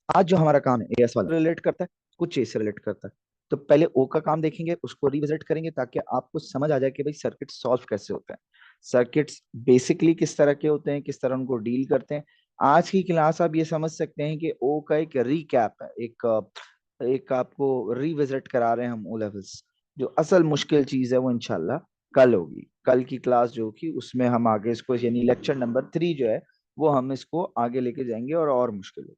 आज जो हमारा काम है एएस वाला रिलेट करता है, कुछ चीज से रिलेट करता है। तो पहले ओ का काम देखेंगे, उसको रिविजिट करेंगे ताकि आपको समझ आ जाए कि भाई सर्किट सॉल्व कैसे होते हैं, सर्किट्स बेसिकली किस तरह के होते हैं, किस तरह उनको डील करते हैं। आज की क्लास आप ये समझ सकते हैं कि ओ का एक रीकैप है, एक आपको रिविजिट करा रहे हैं हम ओ लेवल्स। जो असल मुश्किल चीज है वो इंशाल्लाह कल होगी, कल की क्लास जो होगी उसमें हम आगे इसको यानी लेक्चर नंबर 3 जो है वो हम इसको आगे लेके जाएंगे और मुश्किल होगी।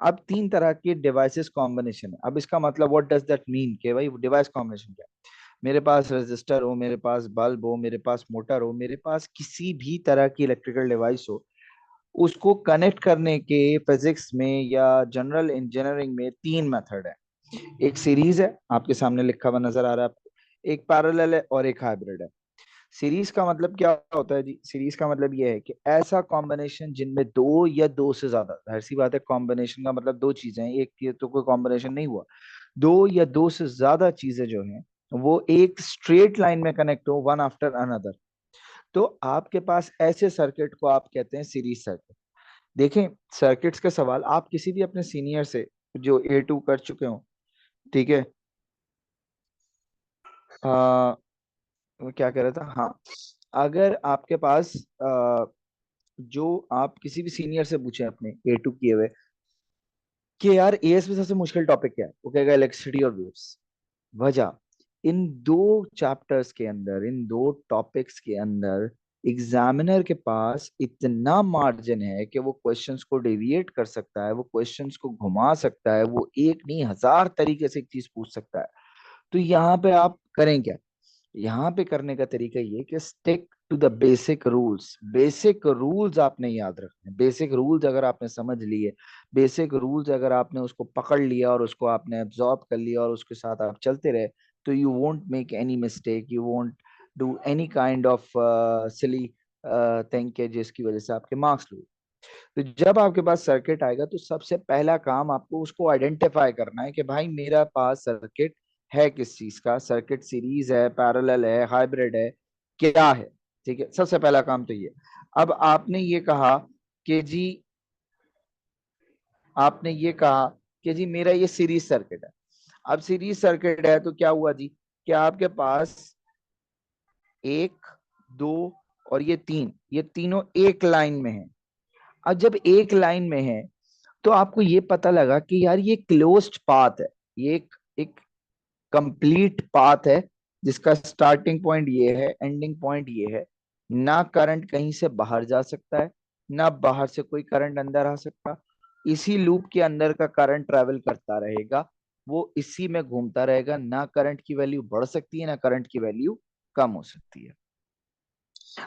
अब तीन तरह के डिवाइसेस कॉम्बिनेशन है। अब इसका मतलब व्हाट डज दैट मीन कि भाई डिवाइस कॉम्बिनेशन क्या है। मेरे पास रजिस्टर हो, मेरे पास बल्ब हो, मेरे पास मोटर हो, मेरे पास किसी भी तरह की इलेक्ट्रिकल डिवाइस हो, उसको कनेक्ट करने के फिजिक्स में या जनरल इंजीनियरिंग में तीन मेथड है। एक सीरीज है, आपके सामने लिखा हुआ नजर आ रहा है आपको, एक पैरेलल है और एक हाइब्रिड है। सीरीज का मतलब क्या होता है जी? सीरीज का मतलब ये है कि ऐसा कॉम्बिनेशन जिनमें दो या दो से ज्यादा, जाहिर सी बात है कॉम्बिनेशन का मतलब दो चीजें हैं, एक ये तो कोई कॉम्बिनेशन नहीं हुआ। दो या दो से ज्यादा चीजें जो हैं वो एक स्ट्रेट लाइन में कनेक्ट हो, वन आफ्टर अनदर। तो आपके पास ऐसे सर्किट को आप कहते हैं सीरीज सर्किट। देखें, सर्किट्स के सवाल आप किसी भी अपने सीनियर से जो A2 कर चुके हो, ठीक है, आ, वो क्या कह रहा था, हाँ, अगर आपके पास जो आप किसी भी सीनियर से पूछे अपने A2 किए हुए कि यार एएस में सबसे मुश्किल टॉपिक क्या है, वो कहेगा इलेक्ट्रिसिटी और वेव्स। वजह, इन दो चैप्टर्स के अंदर, इन दो टॉपिक्स के अंदर एग्जामिनर के पास इतना मार्जिन है कि वो क्वेश्चंस को डेविएट कर सकता है, वो क्वेश्चंस को घुमा सकता है, वो एक नहीं हजार तरीके से एक चीज पूछ सकता है। तो यहाँ पे आप करें क्या? यहाँ पे करने का तरीका ये कि stick to the basic rules. Basic rules आपने याद रखने, बेसिक रूल्स अगर आपने समझ लिए, बेसिक रूल्स अगर आपने उसको पकड़ लिया और उसको आपने एब्जॉर्ब कर लिया और उसके साथ आप चलते रहे, तो you won't make any mistake, you won't do any kind of silly thing के जिसकी वजह से आपके मार्क्स लो। तो जब आपके पास सर्किट आएगा तो सबसे पहला काम आपको उसको आइडेंटिफाई करना है कि भाई मेरा पास सर्किट है किस चीज का, सर्किट सीरीज है, पैरेलल है, हाइब्रिड है, क्या है। ठीक है, सबसे पहला काम तो ये। अब आपने ये कहा कि जी, आपने ये कहा कि जी मेरा ये सीरीज सर्किट है। अब सीरीज सर्किट है तो क्या हुआ जी, कि आपके पास एक, दो और ये तीन, ये तीनों एक लाइन में है। अब जब एक लाइन में है तो आपको ये पता लगा कि यार ये क्लोज्ड पाथ है, ये एक कंप्लीट पाथ है जिसका स्टार्टिंग पॉइंट ये है, एंडिंग पॉइंट ये है। ना करंट कहीं से बाहर जा सकता है, ना बाहर से कोई करंट अंदर आ सकता। इसी लूप के अंदर का करंट ट्रेवल करता रहेगा, वो इसी में घूमता रहेगा। ना करंट की वैल्यू बढ़ सकती है, ना करंट की वैल्यू कम हो सकती है।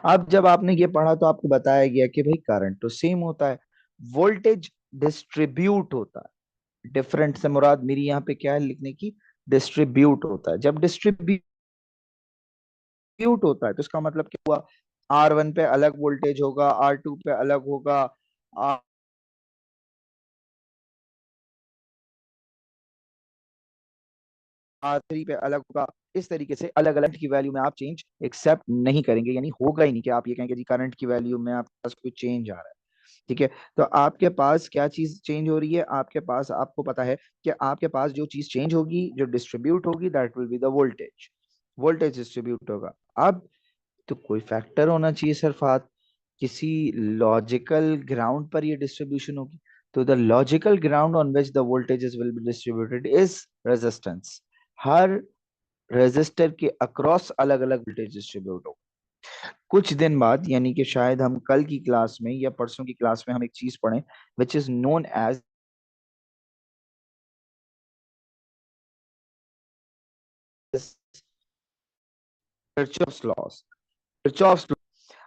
अब जब आपने ये पढ़ा तो आपको बताया गया कि भाई करंट तो सेम होता है, वोल्टेज डिस्ट्रीब्यूट होता है। डिफरेंट से मुराद मेरी यहाँ पे क्या है लिखने की, डिस्ट्रीब्यूट होता है। जब डिस्ट्रीब्यूट होता है तो इसका मतलब क्या हुआ, R1 पे अलग वोल्टेज होगा, R2 पे अलग होगा, R3 पे अलग होगा। इस तरीके से अलग अलग की वैल्यू में आप चेंज एक्सेप्ट नहीं करेंगे, यानी होगा ही नहीं कि आप ये कहेंगे जी करंट की वैल्यू में आपके पास कोई चेंज आ रहा है। ठीक है, तो आपके पास क्या चीज चेंज हो रही है, आपके पास, आपको पता है कि आपके पास जो चीज चेंज होगी, जो डिस्ट्रीब्यूट होगी, that will be the voltage. Voltage distribute होगा। अब तो कोई फैक्टर होना चाहिए सिर्फ हाथ, किसी लॉजिकल ग्राउंड पर ये डिस्ट्रीब्यूशन होगी। तो the logical ground on which the voltages will be distributed is resistance. हर रेजिस्टर के अक्रॉस अलग अलग वोल्टेज डिस्ट्रीब्यूट हो। कुछ दिन बाद यानी कि शायद हम कल की क्लास में या परसों की क्लास में हम एक चीज पढ़ें which is known as Kirchhoff's laws. Kirchhoff's.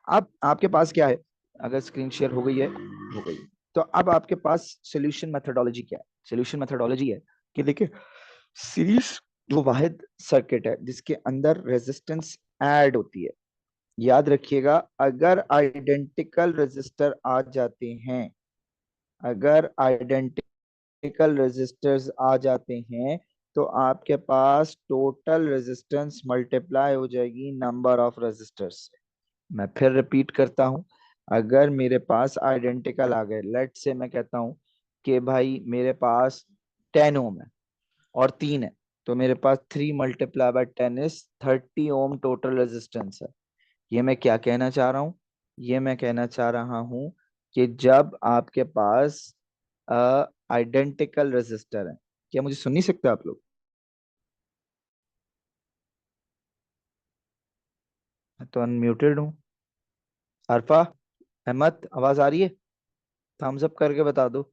अब आपके पास क्या है, अगर स्क्रीन शेयर हो गई है, हो गई, तो अब आपके पास सोल्यूशन मेथोडोलॉजी क्या है? सोल्यूशन मेथोडोलॉजी है कि देखिए, सीरीज वो वाहिद सर्किट है जिसके अंदर रेजिस्टेंस ऐड होती है। याद रखिएगा, अगर आइडेंटिकल रेजिस्टर आ जाते हैं, अगर आइडेंटिकल रेजिस्टर्स आ जाते हैं तो आपके पास टोटल रेजिस्टेंस मल्टीप्लाई हो जाएगी नंबर ऑफ रेजिस्टर्स से। मैं फिर रिपीट करता हूं, अगर मेरे पास आइडेंटिकल आ गए, लेट से मैं कहता हूं कि भाई मेरे पास 10 ओम है और 3 है, तो मेरे पास 3 × 10 इज 30 ओम टोटल रेजिस्टेंस है। ये मैं क्या कहना चाह रहा हूँ? ये मैं कहना चाह रहा हूँ कि जब आपके पास आइडेंटिकल रेजिस्टर है, क्या मुझे सुन नहीं सकते आप लोग? मैं तो अनम्यूटेड हूँ। अरफा, अहमद, आवाज आ रही है? थम्स अप करके बता दो।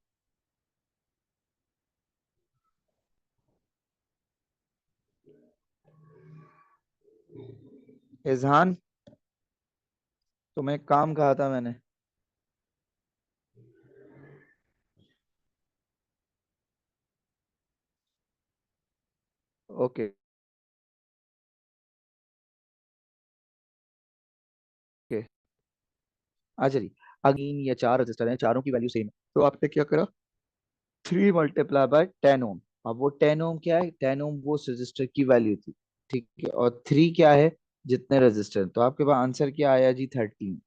इजहान, तुम्हें एक काम कहा था मैंने। ओके, ओके, अच्छा जी। अगेन ये 4 रजिस्टर हैं, चारों की वैल्यू सेम है, तो आपने क्या करा? 3 × 10 ओम। अब वो 10 ओम क्या है? 10 ओम वो उस रजिस्टर की वैल्यू थी, ठीक है, और 3 क्या है? जितने रजिस्टर, तो आपके पास आंसर क्या आया जी? 13।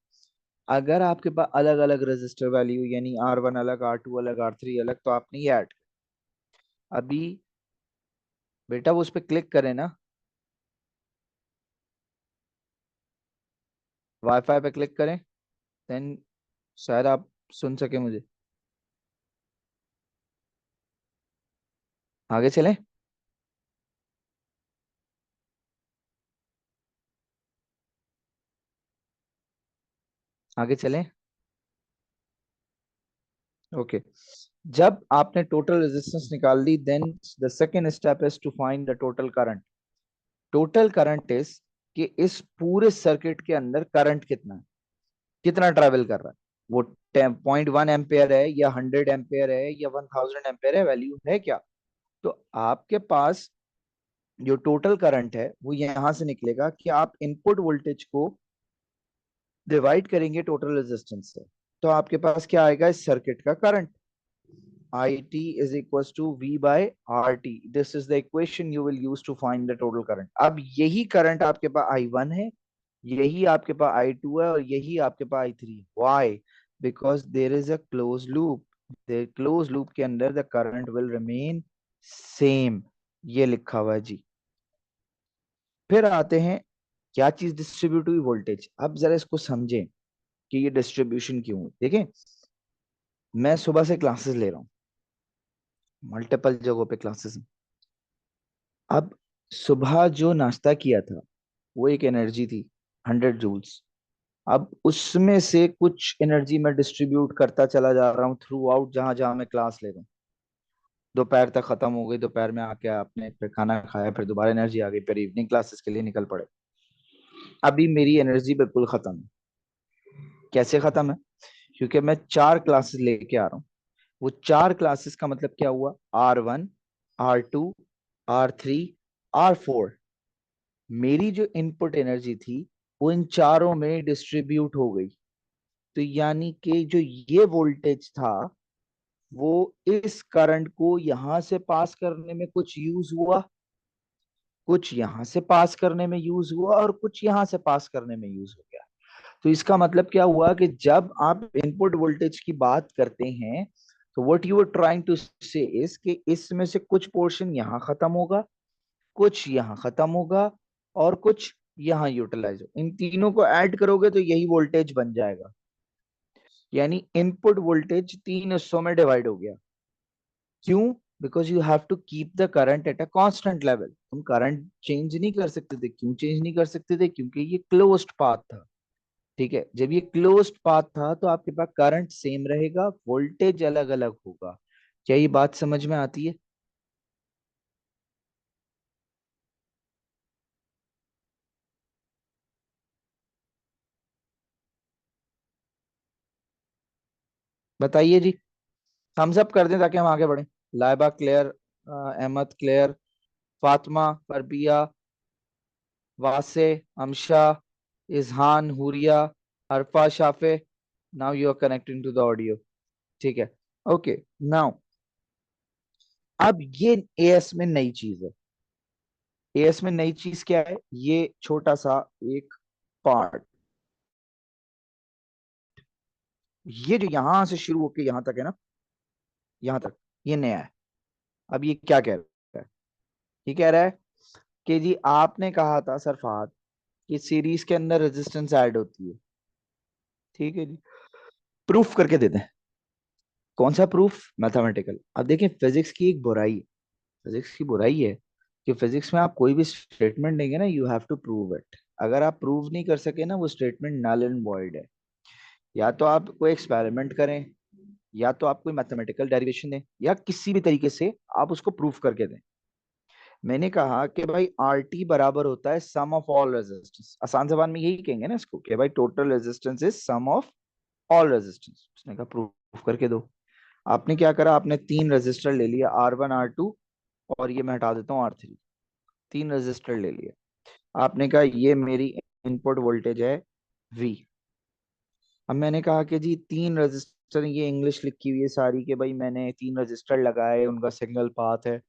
अगर आपके पास अलग अलग रजिस्टर वैल्यू, यानी R1 अलग, R2 अलग, R3 अलग, तो आपने ये ऐड, अभी बेटा वो उस पर क्लिक करें ना, वाईफाई पे क्लिक करें, देन शायद आप सुन सके मुझे। आगे चलें? आगे चलें? ओके। जब आपने टोटल रेजिस्टेंस निकाल ली, then the second step is to find the total current. Total current is कि इस पूरे सर्किट के अंदर करंट कितना है, कितना ट्रेवल कर रहा है। वो 0.1 एम्पेयर है या 100 एम्पेयर है या 1000 एम्पेयर है, वैल्यू है क्या? तो आपके पास जो टोटल करंट है वो यहां से निकलेगा कि आप इनपुट वोल्टेज को डिवाइड करेंगे टोटल रेजिस्टेंस से, तो आपके पास क्या आएगा इस सर्किट का current? IT is equals to V by RT. This is the equation you will use to find the total current. अब यही करंट आपके पास I1 है, यही आपके पास I2 है और यही आपके पास I3 है। Why? Because there is a closed loop. The closed loop के अंदर the current will remain same. ये लिखा हुआ है जी। फिर आते हैं, क्या चीज डिस्ट्रीब्यूट हुई? वोल्टेज। अब जरा इसको समझें कि ये डिस्ट्रीब्यूशन क्यों हुई। देखें, मैं सुबह से क्लासेस ले रहा हूँ, मल्टीपल जगहों पे क्लासेस। अब सुबह जो नाश्ता किया था वो एक एनर्जी थी, 100 जूल्स। अब उसमें से कुछ एनर्जी मैं डिस्ट्रीब्यूट करता चला जा रहा हूँ थ्रू आउट, जहां जहां मैं क्लास ले रहा हूँ। दोपहर तक खत्म हो गई, दोपहर में आके आपने फिर खाना खाया, फिर दोबारा एनर्जी आ गई, फिर इवनिंग क्लासेस के लिए निकल पड़े। अभी मेरी एनर्जी बिल्कुल खत्म है। कैसे खत्म है? क्योंकि मैं 4 क्लासेस लेके आ रहा हूँ। वो 4 क्लासेस का मतलब क्या हुआ? R1, R2, R3, R4। मेरी जो इनपुट एनर्जी थी वो इन चारों में डिस्ट्रीब्यूट हो गई। तो यानी कि जो ये वोल्टेज था वो इस करंट को यहां से पास करने में कुछ यूज हुआ, कुछ यहां से पास करने में यूज हुआ और कुछ यहां से पास करने में यूज हो गया। तो इसका मतलब क्या हुआ कि जब आप इनपुट वोल्टेज की बात करते हैं, तो what you are trying to say is कि इसमें से कुछ पोर्शन यहां खत्म होगा, कुछ यहाँ खत्म होगा और कुछ यहाँ यूटिलाइज हो। इन तीनों को ऐड करोगे तो यही वोल्टेज बन जाएगा। यानी इनपुट वोल्टेज 3 हिस्सों में डिवाइड हो गया। क्यों? Because you have to keep the current at a constant level. तुम करंट चेंज नहीं कर सकते थे। क्यों चेंज नहीं कर सकते थे? क्योंकि ये क्लोज्ड पाथ था। ठीक है, जब ये क्लोज्ड पाथ था तो आपके पास करंट सेम रहेगा, वोल्टेज अलग अलग होगा। क्या ये बात समझ में आती है? बताइए जी। थम्स अप कर दें ताकि हम आगे बढ़ें। Laiba clear, Ahmad clear, Fatima, Farbia, Wase, Amsha, Izhan, Huriya, Arfa, Shafe. Now you are connecting to the audio. ठीक है, ओके। नाउ अब ये एएस में नई चीज है। एएस में नई चीज क्या है? ये छोटा सा एक पार्ट, ये जो यहां से शुरू होके यहां तक है ना, यहां तक ये नया है। अब ये क्या कह रहा है? ये कह रहा है कि जी आपने कहा था सर फहद कि सीरीज के अंदर रेजिस्टेंस ऐड होती है। ठीक है जी, प्रूफ करके देते हैं। कौन सा प्रूफ? मैथमेटिकल। अब देखिए फिजिक्स की एक बुराई है, फिजिक्स की बुराई है कि फिजिक्स में आप कोई भी स्टेटमेंट देंगे ना, you have to prove it. अगर आप प्रूव नहीं कर सके ना, वो स्टेटमेंट नल एंड वॉइड है। या तो आप कोई एक्सपेरिमेंट करें, या तो आप कोई मैथमेटिकल डेरिवेशन दें, या किसी भी तरीके से आप उसको प्रूफ करके दें। मैंने कहा कि भाई आर टी बराबर होता है सम ऑफ ऑल रेजिस्टेंस। आसान जबान में यही कहेंगे ना इसको, कि भाई total resistance is sum of all resistance. उसने कहा प्रूफ करके दो। आपने क्या करा, आपने तीन रेजिस्टर ले लिया, R1 R2, और ये मैं हटा देता हूँ R3। तीन रेजिस्टर ले लिए। आपने कहा ये मेरी इनपुट वोल्टेज है V। अब मैंने कहा कि जी तीन रजिस्टर, ये इंग्लिश लिखी हुई है सारी, कि भाई मैंने तीन रजिस्टर लगाए, उनका सिंगल पाथ है।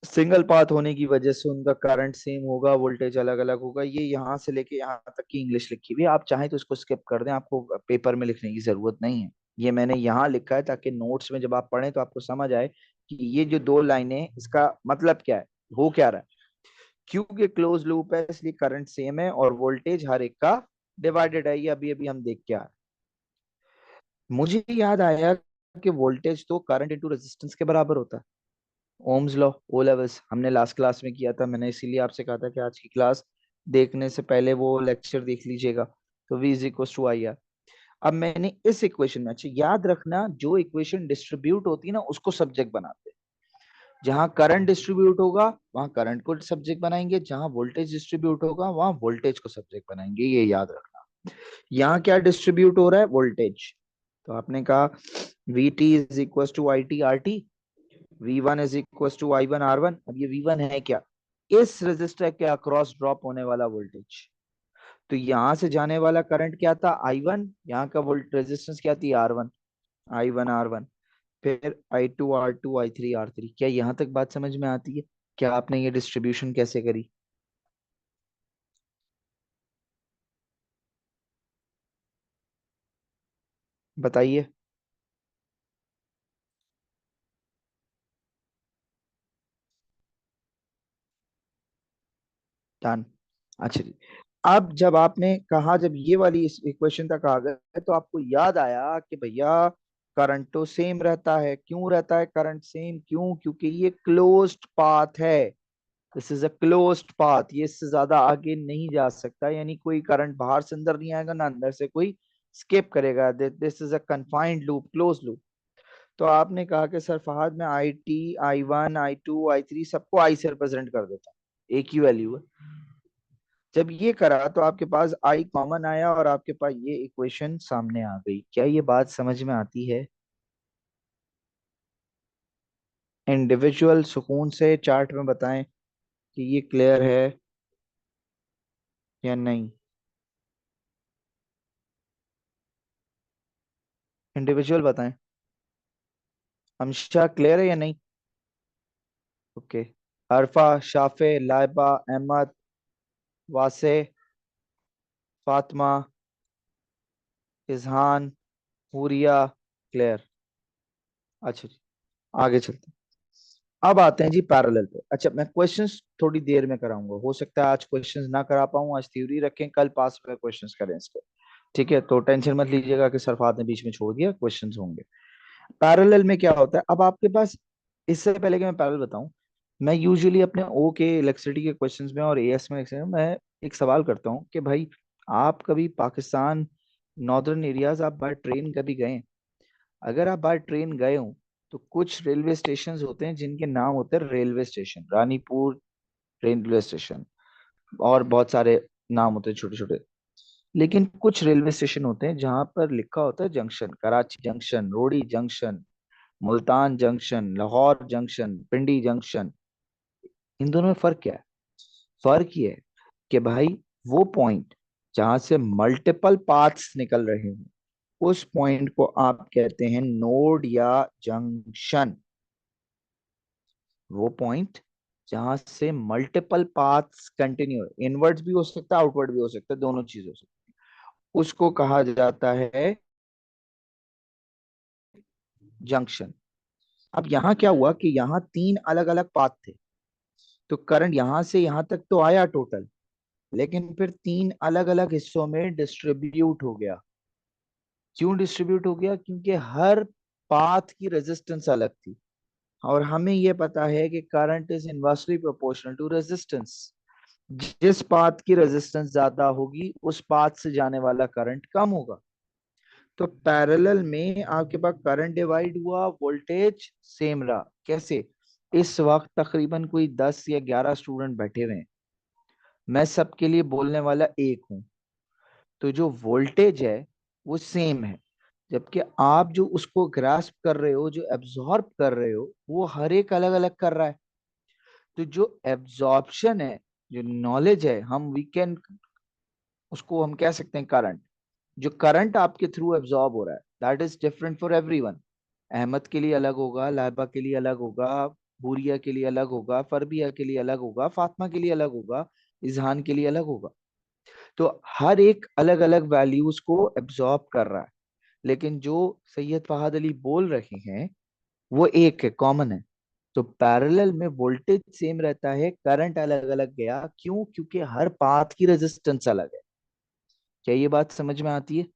सिंगल पाथ होने की वजह से उनका करंट सेम होगा, वोल्टेज अलग अलग होगा। ये यहाँ से लेके यहाँ तक की इंग्लिश लिखी हुई है, आप चाहें तो इसको स्किप कर दें, आपको पेपर में लिखने की जरूरत नहीं है। ये मैंने यहाँ लिखा है ताकि नोट्स में जब आप पढ़ें तो आपको समझ आए कि ये जो दो लाइनें, इसका मतलब क्या है, हो क्या रहा है। क्योंकि क्लोज लूप है इसलिए करंट सेम है और वोल्टेज हर एक का डिवाइडेड है। ये अभी अभी हम देख के आ रहे हैं। मुझे याद आया कि वोल्टेज तो करंट इंटू रेजिस्टेंस के बराबर होता है। ओम्स लॉ, ओ लेवल्स हमने लास्ट क्लास में किया था। मैंने इसीलिए आपसे कहा था कि आज की क्लास देखने से पहले वो लेक्चर देख लीजिएगा। तो V is equal to I R. अब मैंने इस इक्वेशन में, अच्छा याद रखना, जो इक्वेशन डिस्ट्रीब्यूट होती है ना उसको सब्जेक्ट बनाते हैं। जहां करंट डिस्ट्रीब्यूट होगा वहां करंट को सब्जेक्ट बनाएंगे, जहां वोल्टेज डिस्ट्रीब्यूट होगा वहां वोल्टेज को सब्जेक्ट बनाएंगे, ये याद रखना। यहाँ क्या डिस्ट्रीब्यूट हो रहा है? वोल्टेज। तो आपने कहा V T is equal to I T R T, V1 is equal to I1 R1। अब ये V1 है क्या? इस रेजिस्टर के अक्रॉस ड्रॉप होने वाला वोल्टेज। तो यहां से जाने वाला करंट क्या था? I1। यहाँ का वोल्ट रेजिस्टेंस क्या थी? R1। I1 R1। फिर I2 R2 I3 R3। क्या यहाँ तक बात समझ में आती है? क्या आपने ये डिस्ट्रीब्यूशन कैसे करी? बताइए। डन। अच्छा जी। अब जब आपने कहा, जब ये वाली इस इक्वेशन तक आ गए तो आपको याद आया कि भैया करंट तो सेम रहता है। क्यों रहता है करंट सेम? क्यों? क्योंकि ये क्लोज्ड पाथ है। This is a closed path, ये इससे ज्यादा आगे नहीं जा सकता। यानी कोई करंट बाहर से अंदर नहीं आएगा, ना अंदर से कोई स्केप करेगा। This is a confined loop, close loop. तो आपने कहा कि सर फहद मैं I1 I2 I3 सबको आई से रिप्रेजेंट कर देता हूँ, एक ही वैल्यू है। जब ये करा तो आपके पास आई कॉमन आया और आपके पास ये इक्वेशन सामने आ गई। क्या ये बात समझ में आती है? इंडिविजुअल सुकून से चार्ट में बताएं कि ये क्लियर है या नहीं। इंडिविजुअल बताएं। हमशा क्लियर है या नहीं? ओके। अरफा, शाफे, लाइबा, अहमद, वासे, फातिमा, इजहान, हुरिया, क्लियर। अच्छा जी, आगे चलते हैं। अब आते हैं जी पैरेलल पे। अच्छा मैं क्वेश्चंस थोड़ी देर में कराऊंगा, हो सकता है आज क्वेश्चंस ना करा पाऊं, आज थ्योरी रखें, कल पास में क्वेश्चंस करें इसके। ठीक है, तो टेंशन मत लीजिएगा कि सरफात ने बीच में छोड़ दिया, क्वेश्चंस होंगे। पैरेलल में क्या होता है? अब आपके पास, इससे पहले कि मैं पैरेलल बताऊं, मैं यूजुअली अपने ओ के इलेक्ट्रिसिटी के क्वेश्चंस में और एएस में मैं एक सवाल करता हूं कि भाई आप कभी पाकिस्तान नॉर्दर्न एरियाज आप बाय ट्रेन कभी गए हैं? अगर आप बाय ट्रेन गए हो तो कुछ रेलवे स्टेशन होते हैं जिनके नाम होते हैं railway station, Ranipur railway station, और बहुत सारे नाम होते हैं छोटे छोटे। लेकिन कुछ रेलवे स्टेशन होते हैं जहां पर लिखा होता है junction, Karachi junction, Rohri junction, Multan junction, Lahore junction, Pindi junction. इन दोनों में फर्क क्या है? फर्क ये है कि भाई वो पॉइंट जहां से मल्टीपल पाथ्स निकल रहे हैं उस पॉइंट को आप कहते हैं नोड या जंक्शन। वो पॉइंट जहां से मल्टीपल पाथ्स कंटिन्यू, इनवर्ड्स भी हो सकता है आउटवर्ड भी हो सकता है, दोनों चीज हो सकती है, उसको कहा जाता है जंक्शन। अब यहाँ क्या हुआ कि यहाँ तीन अलग अलग पाथ थे, तो करंट यहाँ से यहाँ तक तो आया टोटल, लेकिन फिर तीन अलग अलग हिस्सों में डिस्ट्रीब्यूट हो गया। क्यों डिस्ट्रीब्यूट हो गया? क्योंकि हर पाथ की रेजिस्टेंस अलग थी, और हमें यह पता है कि current is inversely proportional to resistance. जिस पाथ की रेजिस्टेंस ज्यादा होगी उस पाथ से जाने वाला करंट कम होगा। तो पैरेलल में आपके पास करंट डिवाइड हुआ, वोल्टेज सेम रहा। कैसे? इस वक्त तकरीबन कोई 10 या 11 स्टूडेंट बैठे हुए हैं, मैं सबके लिए बोलने वाला एक हूँ, तो जो वोल्टेज है वो सेम है, जबकि आप जो उसको ग्रास्प कर रहे हो, जो एब्जॉर्ब कर रहे हो, वो हर एक अलग अलग कर रहा है। तो जो एब्जॉर्प्शन है, जो नॉलेज है, हम वी कैन उसको हम कह सकते हैं करंट। जो करंट आपके थ्रू एब्जॉर्ब हो रहा है, that is different for everyone. Ahmed के लिए अलग होगा, लाइबा के लिए अलग होगा, बूरिया के लिए अलग होगा, फरबिया के लिए अलग होगा, फातिमा के लिए अलग होगा, इजहान के लिए अलग होगा। तो हर एक अलग अलग वैल्यूज को एब्जॉर्ब कर रहा है, लेकिन जो सैयद फहद अली बोल रहे हैं वो एक है, कॉमन है। तो पैरेलल में वोल्टेज सेम रहता है, करंट अलग अलग गया। क्यों? क्योंकि हर पाथ की रेजिस्टेंस अलग है। क्या ये बात समझ में आती है?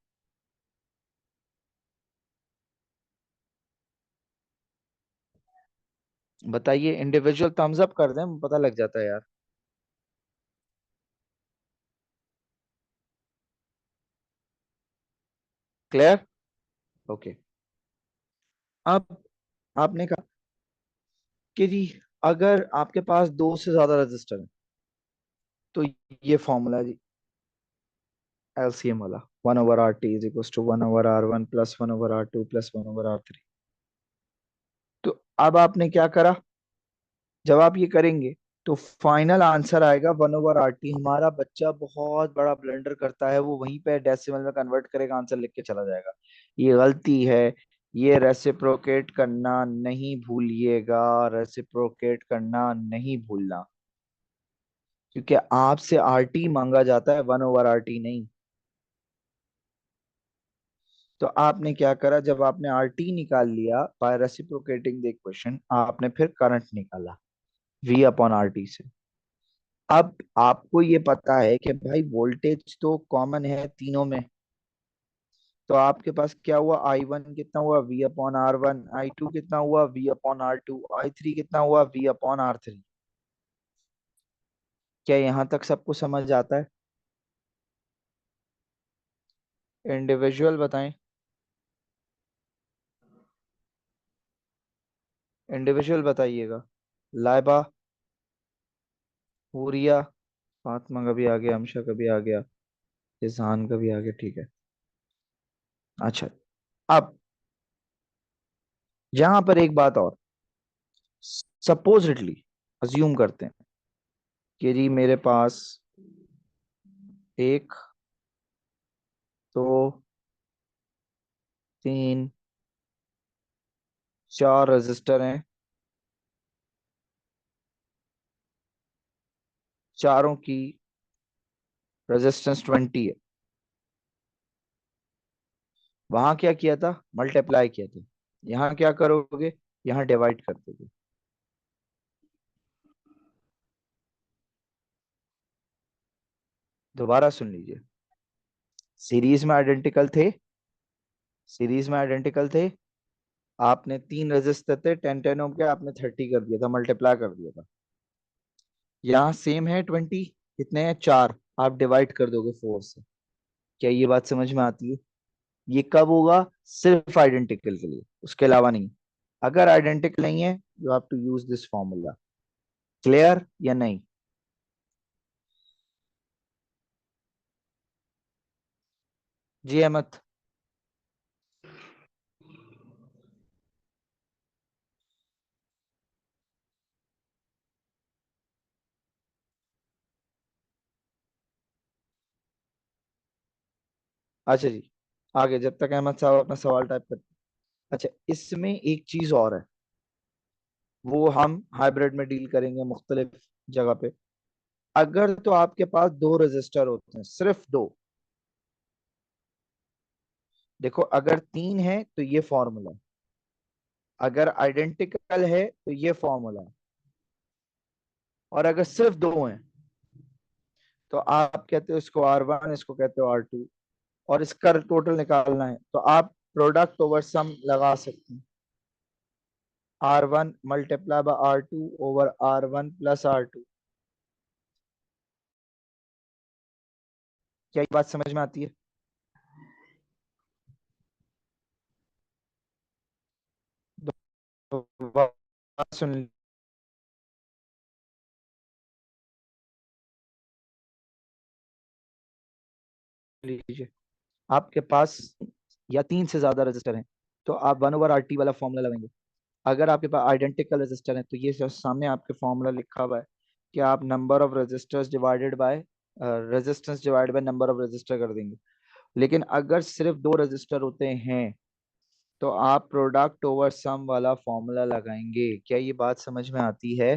बताइए, इंडिविजुअल थम्स अप कर दें, पता लग जाता है यार। क्लियर? ओके। अब आपने कहा कि जी अगर आपके पास दो से ज्यादा रजिस्टर है, तो ये फॉर्मूला जी, एलसीएम वाला, 1/RT is equal to 1/R1 plus 1/R2 plus 1/R3। तो अब आपने क्या करा? जब आप ये करेंगे तो फाइनल आंसर आएगा 1/RT। हमारा बच्चा बहुत बड़ा ब्लंडर करता है, वो वहीं पे डेसिमल में कन्वर्ट करेगा, आंसर लिख के चला जाएगा। ये गलती है। ये रेसिप्रोकेट करना नहीं भूलिएगा, रेसिप्रोकेट करना नहीं भूलना, क्योंकि आपसे आरटी मांगा जाता है, 1/RT नहीं। तो आपने क्या करा? जब आपने आरटी निकाल लिया बाय रेसिप्रोकेटिंग द इक्वेशन, आपने फिर करंट निकाला V/RT से। अब आपको ये पता है कि भाई वोल्टेज तो कॉमन है तीनों में, तो आपके पास क्या हुआ? I1 कितना हुआ? V/R1। I2 कितना हुआ? V/R2। I3 कितना हुआ? V/R3। क्या यहाँ तक सबको समझ आता है? इंडिविजुअल बताएं, इंडिविजुअल बताइएगा। लाइबा, हुरिया, फातिमा का भी आ गया, अमशा का भी आ गया, इजहान का भी आ गया, ठीक है। अच्छा, अब यहाँ पर एक बात और, सपोजिटली अज्यूम करते हैं कि जी मेरे पास एक, दो, तीन, चार रजिस्टर हैं, चारों की रेजिस्टेंस 20 है। वहां क्या किया था? मल्टीप्लाई किया था। यहाँ क्या करोगे? यहाँ डिवाइड कर दोगे। दोबारा सुन लीजिए, सीरीज में आइडेंटिकल थे, सीरीज में आइडेंटिकल थे। आपने तीन रजिस्टर थे 10 10 ओम के, आपने 30 कर दिया था, मल्टीप्लाई कर दिया था। यहाँ सेम है 20, कितने हैं? चार। आप डिवाइड कर दोगे 4 से। क्या ये बात समझ में आती है? ये कब होगा? सिर्फ आइडेंटिकल के लिए, उसके अलावा नहीं। अगर आइडेंटिकल नहीं है, you have to use this formula. Clear या नहीं? जी अहमद। अच्छा जी, आगे जब तक अहमद साहब अपना सवाल टाइप करते। अच्छा, इसमें एक चीज और है, वो हम हाइब्रिड में डील करेंगे मुख्तलिफ जगह पे। अगर तो आपके पास दो रजिस्टर होते हैं, सिर्फ दो, देखो अगर तीन है तो ये फॉर्मूला, अगर आइडेंटिकल है तो ये फॉर्मूला है, और अगर सिर्फ दो हैं तो आप कहते हो इसको R1, इसको कहते हो R2, और इसका टोटल निकालना है तो आप प्रोडक्ट ओवर सम लगा सकते हैं। R1 multiply by R2 over R1 plus R2। क्या ये बात समझ में आती है? तो बात सुन लीजिए। आपके पास या तीन से ज्यादा रजिस्टर हैं तो आप 1/RT वाला फॉर्मूला लगाएंगे। अगर आपके पास आइडेंटिकल रजिस्टर है तो ये जो सामने आपके फॉर्मूला लिखा हुआ है कि आप number of resistors divided by resistance divided by number of resistor कर देंगे। लेकिन अगर सिर्फ दो रजिस्टर होते हैं तो आप प्रोडक्ट ओवर सम वाला फॉर्मूला लगाएंगे। क्या ये बात समझ में आती है?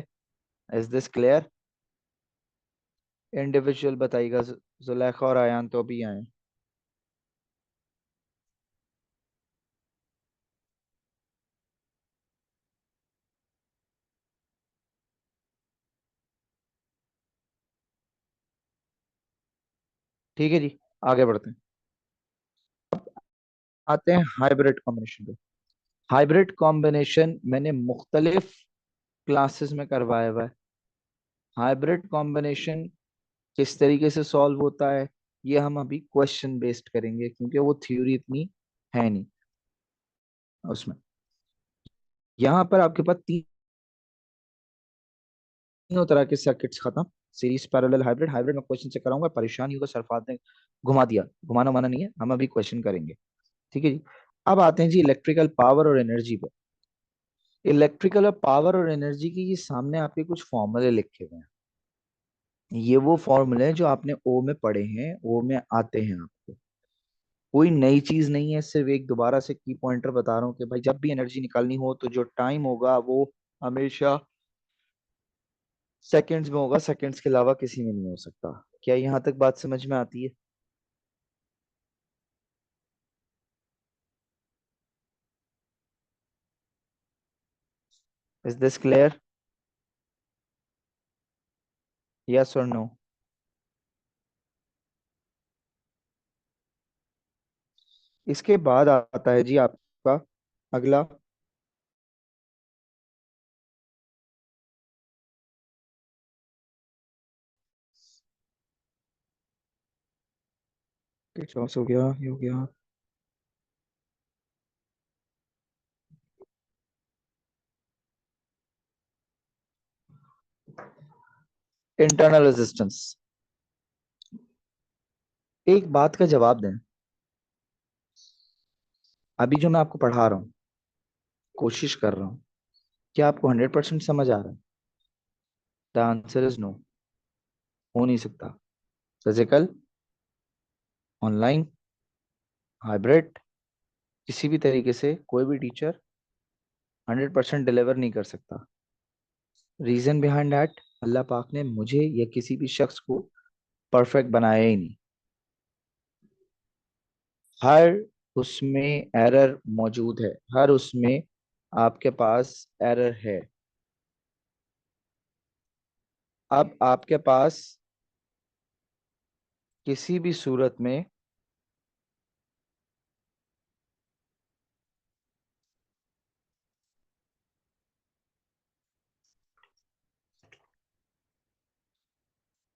Is this clear? इंडिविजुअल बताइएगा। जुलेखा और आयान तो अभी आए। ठीक है जी, आगे बढ़ते हैं। आते हैं हाइब्रिड कॉम्बिनेशन पे। हाइब्रिड कॉम्बिनेशन मैंने मुख्तलिफ क्लासेस में करवाया हुआ है। हाइब्रिड कॉम्बिनेशन किस तरीके से सॉल्व होता है ये हम अभी क्वेश्चन बेस्ड करेंगे, क्योंकि वो थ्योरी इतनी है नहीं उसमें। यहाँ पर आपके पास तीनों तरह के सर्किट्स खत्म। Series, parallel, hybrid. हाइब्रिड में क्वेश्चन से कराऊंगा, परेशानी होगा, सरफाद ने घुमा दिया। घुमाना माना नहीं है, हम अभी क्वेश्चन करेंगे। ठीक है जी। अब आते हैं जी इलेक्ट्रिकल पावर और एनर्जी पे। इलेक्ट्रिकल और पावर और एनर्जी की ये सामने आपके कुछ फॉर्मूले लिखे हुए हैं। ये वो फॉर्मूले हैं जो आपने ओ में पढ़े हैं, ओ में आते हैं आपको। कोई नई चीज नहीं है, सिर्फ एक दोबारा से की पॉइंटर बता रहा हूँ कि भाई जब भी एनर्जी निकालनी हो तो जो टाइम होगा वो हमेशा सेकंड्स में होगा, सेकंड्स के अलावा किसी में नहीं हो सकता। क्या यहाँ तक बात समझ में आती है? Is this clear? यस और नो? इसके बाद आता है जी आपका अगला। किरचॉफ हो गया, ये हो गया। Internal resistance. एक बात का जवाब दें। अभी जो मैं आपको पढ़ा रहा हूँ, कोशिश कर रहा हूँ, क्या आपको 100% समझ आ रहा है? The answer is no. हो नहीं सकता। फिजिकल, ऑनलाइन, हाइब्रिड, किसी भी तरीके से कोई भी टीचर 100% डिलीवर नहीं कर सकता। रीजन बिहाइंड दैट, अल्लाह पाक ने मुझे या किसी भी शख्स को परफेक्ट बनाया ही नहीं। हर उसमें एरर मौजूद है, हर उसमें आपके पास एरर है। अब आपके पास किसी भी सूरत में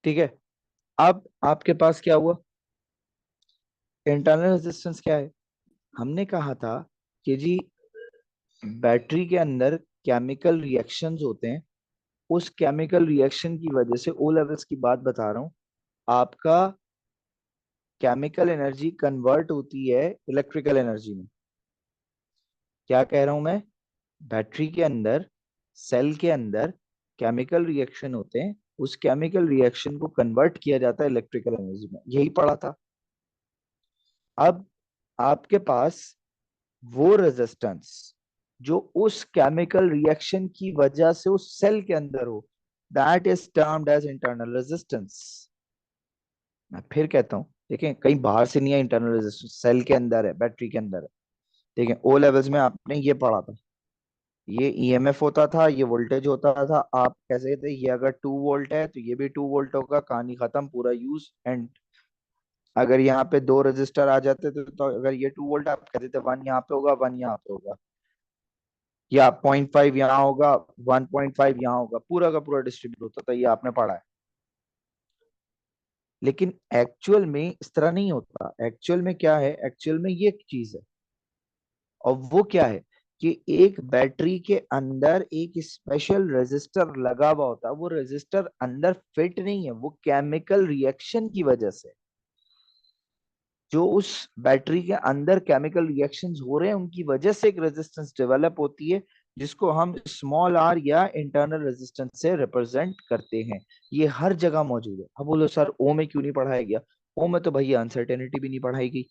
ठीक है। अब आपके पास क्या हुआ? इंटरनल रेजिस्टेंस क्या है? हमने कहा था कि जी बैटरी के अंदर केमिकल रिएक्शंस होते हैं। उस केमिकल रिएक्शन की वजह से, ओ लेवल्स की बात बता रहा हूँ, आपका केमिकल एनर्जी कन्वर्ट होती है इलेक्ट्रिकल एनर्जी में। क्या कह रहा हूं मैं? बैटरी के अंदर, सेल के अंदर केमिकल रिएक्शन होते हैं, उस केमिकल रिएक्शन को कन्वर्ट किया जाता है इलेक्ट्रिकल एनर्जी में। यही पढ़ा था। अब आपके पास वो रेजिस्टेंस जो उस केमिकल रिएक्शन की वजह से उस सेल के अंदर हो, that is termed as internal resistance. मैं फिर कहता हूँ, देखें कहीं बाहर से नहीं है, इंटरनल रेजिस्टेंस सेल के अंदर है, बैटरी के अंदर है। ठीक है, ओ लेवल्स में आपने ये पढ़ा था। ये ईएमएफ होता था, ये वोल्टेज होता था। आप कैसे थे, ये अगर 2 वोल्ट है तो ये भी 2 वोल्ट होगा, कहानी खत्म, पूरा यूज एंड। अगर यहाँ पे दो रजिस्टर आ जाते थे तो अगर ये 2 वोल्ट, आप कहते थे 1 यहाँ पे होगा, 1 यहाँ पे होगा, या 0.5 यहाँ होगा, 1.5 यहाँ होगा, पूरा का पूरा डिस्ट्रीब्यूट होता था, ये आपने पढ़ा है। लेकिन एक्चुअल में इस तरह नहीं होता। एक्चुअल में क्या है, एक्चुअल में ये एक चीज है, और वो क्या है कि एक बैटरी के अंदर एक स्पेशल रेजिस्टर लगा हुआ होता है। वो रेजिस्टर अंदर फिट नहीं है, वो केमिकल रिएक्शन की वजह से, जो उस बैटरी के अंदर केमिकल रिएक्शंस हो रहे हैं उनकी वजह से एक रेजिस्टेंस डेवलप होती है, जिसको हम स्मॉल आर या इंटरनल रेजिस्टेंस से रिप्रेजेंट करते हैं। ये हर जगह मौजूद है। अब बोलो सर ओ में क्यों नहीं पढ़ाया गया? ओ में तो भैया अनसर्टेनिटी भी नहीं पढ़ाई गई।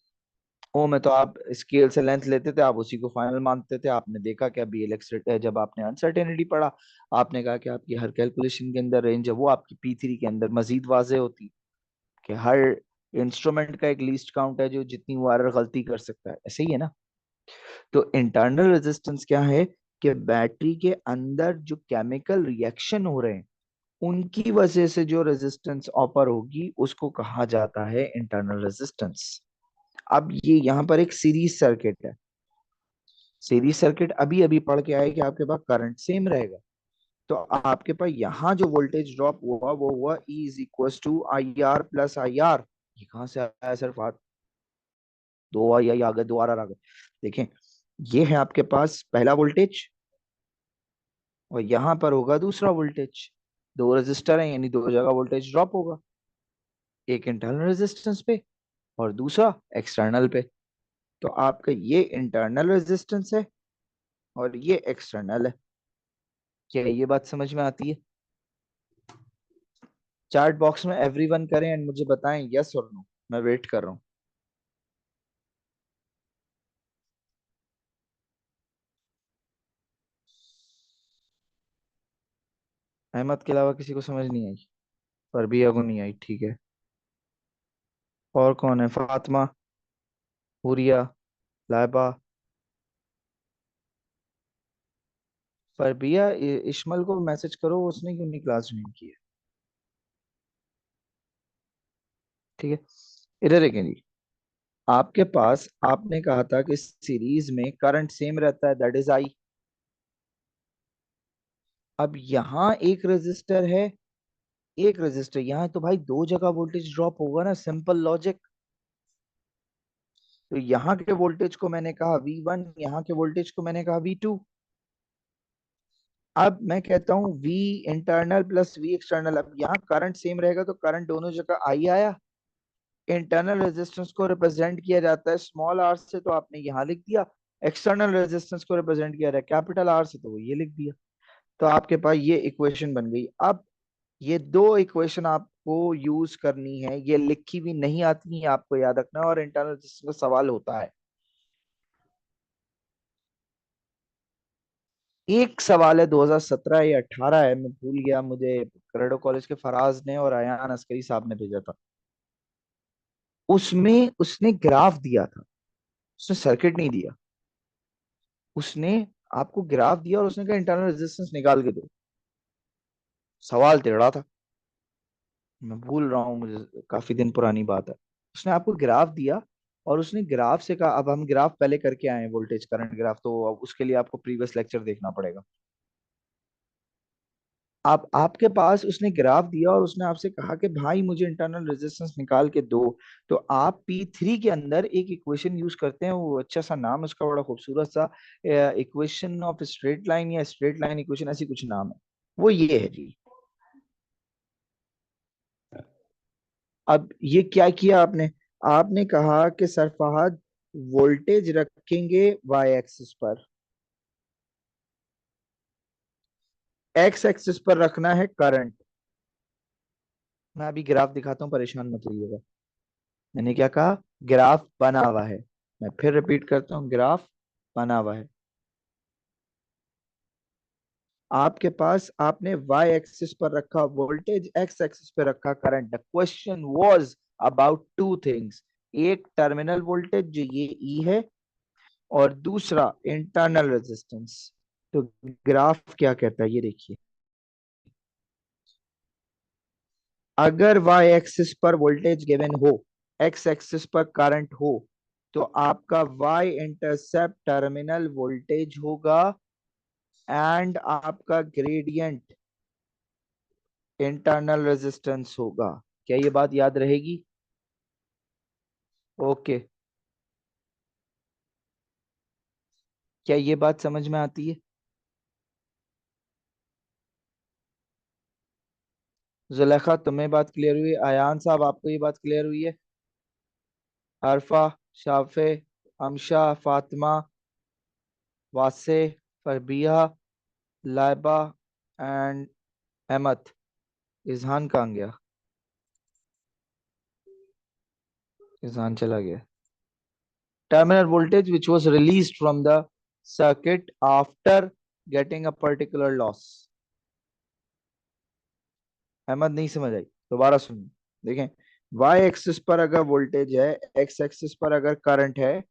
ओ में तो आप स्केल से लेंथ लेते थे, आप उसी को फाइनल मानते थे। आपने देखा क्या बीएलएक्स, जब आपने अनसर्टेनिटी पढ़ा, आपने कहा कि आपकी हर कैलकुलेशन के अंदर रेंज है, वो आपकी P3 के अंदर मजीद वाजे होती कि हर इंस्ट्रूमेंट का एक लीस्ट काउंट है जो जितनी वो एरर गलती कर सकता है, ऐसे ही है ना। तो इंटरनल रेजिस्टेंस क्या है कि बैटरी के अंदर जो केमिकल रिएक्शन हो रहे हैं उनकी वजह से जो रेजिस्टेंस ऑपर होगी उसको कहा जाता है इंटरनल रेजिस्टेंस। अब ये यहाँ पर एक सीरीज सर्किट है। सीरीज सर्किट अभी अभी पढ़ के आए कि आपके पास करंट सेम रहेगा। तो आपके पास यहाँ जो वोल्टेज ड्रॉप हुआ वो हुआ E is equal to IR+IR। ये कहाँ से आया सर बात? दो आई आई आ गए, दो आर आ गए। देखें, ये है आपके पास पहला वोल्टेज, और यहाँ पर होगा दूसरा वोल्टेज। दो रेजिस्टर है यानी दो जगह वोल्टेज ड्रॉप होगा, एक इंटरनल रेजिस्टेंस पे और दूसरा एक्सटर्नल पे। तो आपका ये इंटरनल रेजिस्टेंस है और ये एक्सटर्नल है। क्या ये बात समझ में आती है? चैट बॉक्स में एवरीवन करें एंड मुझे बताएं यस और नो, मैं वेट कर रहा हूँ। अहमद के अलावा किसी को समझ नहीं आई? परबिया को नहीं आई, ठीक है। और कौन है? फातिमा, हुरिया, लाइबा। परबिया, इश्मल को मैसेज करो, उसने क्यों नहीं क्लास ज्वाइन की है? ठीक है, इधर देखें जी। आपके पास आपने कहा था कि सीरीज में करंट सेम रहता है, दैट इज आई। अब यहाँ एक रेजिस्टर है, एक रेजिस्टर यहाँ, तो भाई दो जगह वोल्टेज ड्रॉप होगा ना, सिंपल लॉजिक। तो यहाँ के वोल्टेज को मैंने कहा V1, यहाँ के वोल्टेज को मैंने कहा V2। अब मैं कहता हूँ V internal plus V external. अब यहाँ करंट सेम रहेगा तो करंट दोनों जगह आई आया। इंटरनल रेजिस्टेंस को रिप्रेजेंट किया जाता है स्मॉल आर से, तो आपने यहाँ लिख दिया। एक्सटर्नल रेजिस्टेंस को रिप्रेजेंट किया जाता है कैपिटल आर से, तो वो ये लिख दिया। तो आपके पास ये इक्वेशन बन गई। अब ये दो इक्वेशन आपको यूज करनी है, ये लिखी भी नहीं आती है, आपको याद रखना है, और इंटरनल रेजिस्टेंस का सवाल होता है। एक सवाल है 2017 या 18 है, मैं भूल गया, मुझे करेडो कॉलेज के फराज ने और अयान अस्करी साहब ने भेजा था। उसमें उसने ग्राफ दिया था, उसने सर्किट नहीं दिया। उसने आपको ग्राफ दिया और उसने कहा इंटरनल रेजिस्टेंस निकाल के दो। सवाल टेढ़ा था, मैं भूल रहा हूँ, मुझे काफी दिन पुरानी बात है। उसने आपको ग्राफ दिया और उसने ग्राफ से कहा, अब हम ग्राफ पहले करके आए हैं, वोल्टेज करंट ग्राफ, तो अब उसके लिए आपको प्रीवियस लेक्चर देखना पड़ेगा। आप आपके पास उसने ग्राफ दिया और उसने आपसे कहा कि भाई मुझे इंटरनल रेजिस्टेंस निकाल के दो। तो आप P3 के अंदर एक इक्वेशन यूज करते हैं, वो अच्छा सा नाम है उसका, बड़ा खूबसूरत सा, इक्वेशन ऑफ स्ट्रेट लाइन या स्ट्रेट लाइन इक्वेशन, ऐसी कुछ नाम है। वो ये है जी। अब ये क्या किया आपने? आपने कहा कि सर फहद, वोल्टेज रखेंगे वाई एक्सिस पर, एक्स एक्सिस पर रखना है करंट। मैं अभी ग्राफ दिखाता हूँ, परेशान मत होइएगा। मैंने क्या कहा? ग्राफ बना हुआ है। मैं फिर रिपीट करता हूँ, ग्राफ बना हुआ है। आपके पास आपने वाई एक्सिस पर रखा वोल्टेज, एक्स एक्सिस पर रखा current. The question was about two things. एक टर्मिनल वोल्टेज जो ये ई है, और दूसरा इंटरनल रेजिस्टेंस। तो ग्राफ क्या कहता है ये देखिए, अगर वाई एक्सिस पर वोल्टेज गिवन हो, एक्स एक्सिस पर करंट हो, तो आपका वाई इंटरसेप्ट टर्मिनल वोल्टेज होगा एंड आपका ग्रेडियंट इंटरनल रेजिस्टेंस होगा। क्या ये बात याद रहेगी? ओके, क्या ये बात समझ में आती है? जुलेखा तुम्हें बात क्लियर हुई? अयान साहब आपको ये बात क्लियर हुई है? अरफा, शाफे, अमशा, फातिमा, वासे, फरबिया, लाइबा एंड अहमद। इजहान कहाँ गया? इजहान चला गया। Terminal voltage which was released from the circuit after getting a particular loss। Ahmad नहीं समझ आई? दोबारा सुनिए, देखें, y एक्सिस पर अगर वोल्टेज है, x एक्सिस पर अगर करंट है,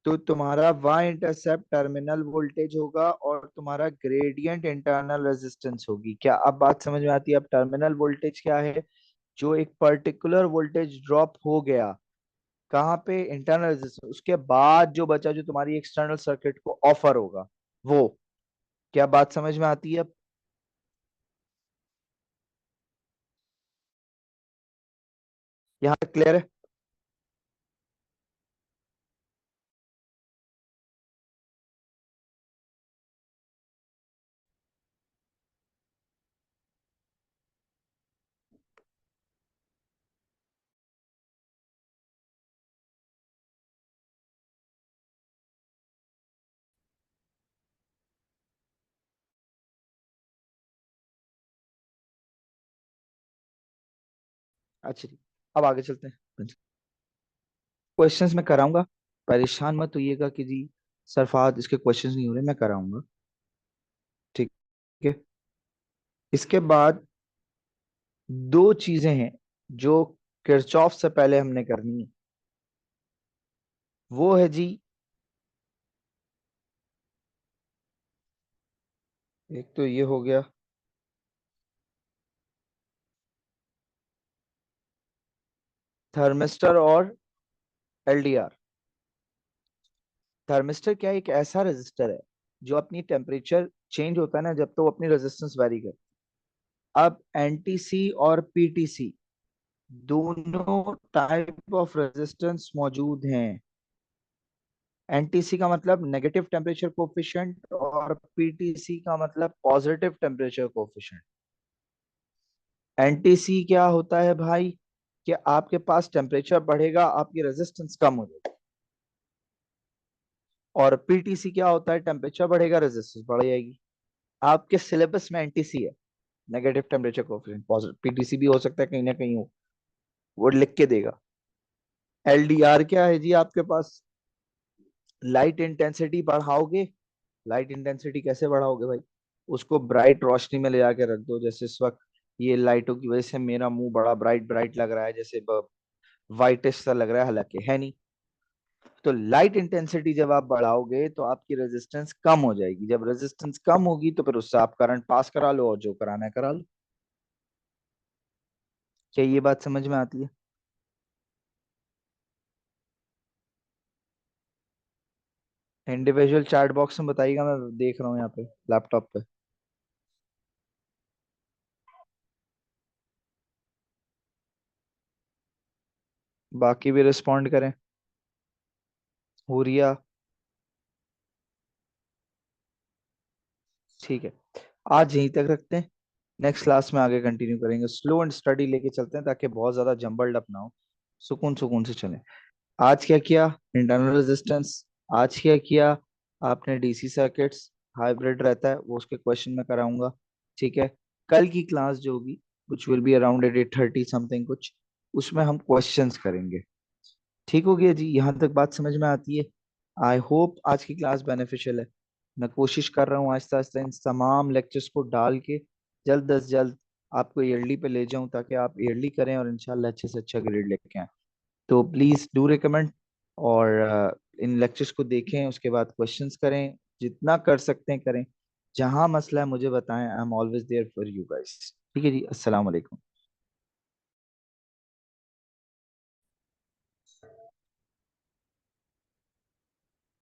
तो तुम्हारा y इंटरसेप्ट टर्मिनल वोल्टेज होगा और तुम्हारा ग्रेडियंट इंटरनल रेजिस्टेंस होगी। क्या अब बात समझ में आती है? अब टर्मिनल वोल्टेज क्या है? जो एक पर्टिकुलर वोल्टेज ड्रॉप हो गया, कहाँ पे? इंटरनल रेजिस्टेंस, उसके बाद जो बचा, जो तुम्हारी एक्सटर्नल सर्किट को ऑफर होगा, वो। क्या बात समझ में आती है अब? यहाँ तक क्लियर है? अच्छा जी, अब आगे चलते हैं। क्वेश्चंस मैं कराऊंगा, परेशान मत होइएगा कि जी सरफात इसके क्वेश्चंस नहीं हो रहे, मैं कराऊंगा। ठीक है। इसके बाद दो चीजें हैं जो किरचॉफ से पहले हमने करनी है। वो है जी, एक तो ये हो गया, थर्मिस्टर और एलडीआर। थर्मिस्टर क्या है? एक ऐसा रेजिस्टर है जो अपनी टेम्परेचर चेंज होता है ना जब, तो वो अपनी रेजिस्टेंस वेरी कर। अब एनटीसी और पीटीसी दोनों टाइप ऑफ रेजिस्टेंस मौजूद हैं। एनटीसी का मतलब नेगेटिव टेम्परेचर कोफिशिएंट और पीटीसी का मतलब पॉजिटिव टेम्परेचर कोफिशिएंट। एनटीसी क्या होता है भाई? कि आपके पास टेम्परेचर बढ़ेगा, आपकी रेजिस्टेंस कम हो जाएगी। और पीटीसी क्या होता है? टेम्परेचर बढ़ेगा, रेजिस्टेंस बढ़ जाएगी। आपके सिलेबस में एनटीसी है, negative temperature coefficient. Positive PTC भी हो सकता है, कहीं ना कहीं हो, वो लिख के देगा। एलडीआर क्या है जी? आपके पास लाइट इंटेंसिटी बढ़ाओगे। लाइट इंटेंसिटी कैसे बढ़ाओगे भाई? उसको ब्राइट रोशनी में ले जाके रख दो। जैसे इस वक्त ये लाइटों की वजह से मेरा मुंह बड़ा ब्राइट ब्राइट लग रहा है, जैसे वाइटिश सा लग रहा है, हालांकि है नहीं। तो लाइट इंटेंसिटी जब आप बढ़ाओगे तो आपकी रेजिस्टेंस कम हो जाएगी। जब रेजिस्टेंस कम होगी तो फिर उससे आप करंट पास करा लो और जो कराना है करा लो। क्या ये बात समझ में आती है? इंडिविजुअल चैट बॉक्स में बताइएगा, मैं देख रहा हूँ यहाँ पे लैपटॉप पे। बाकी भी रिस्पॉन्ड करें। हुरिया, ठीक है, आज यहीं तक रखते हैं। नेक्स्ट क्लास में आगे कंटिन्यू करेंगे। स्लो एंड स्टडी लेके चलते हैं ताकि बहुत ज्यादा जंबल्ड अप ना हो, सुकून सुकून से चलें। आज क्या किया? Internal resistance. आज क्या किया आपने? डीसी सर्किट्स, हाइब्रिड रहता है वो, उसके क्वेश्चन में कराऊंगा। ठीक है। कल की क्लास जो होगी, which will be around 8:30 something कुछ, उसमें हम क्वेश्चंस करेंगे। ठीक हो गया जी? यहाँ तक बात समझ में आती है? आई होप आज की क्लास बेनिफिशियल है। मैं कोशिश कर रहा हूँ आहिस्ता आहिस्ता इन तमाम लेक्चर्स को डाल के जल्द अज जल्द आपको ईयरली पे ले जाऊं, ताकि आप ईयरली करें और इंशाल्लाह अच्छे से अच्छा ग्रेड लेके आएं। तो प्लीज डू रिकमेंड। और इन लेक्चर्स को देखें, उसके बाद क्वेश्चंस करें, जितना कर सकते हैं करें। जहां मसला है मुझे बताएं, I am always there for you guys. ठीक है जी, अस्सलाम वालेकुम।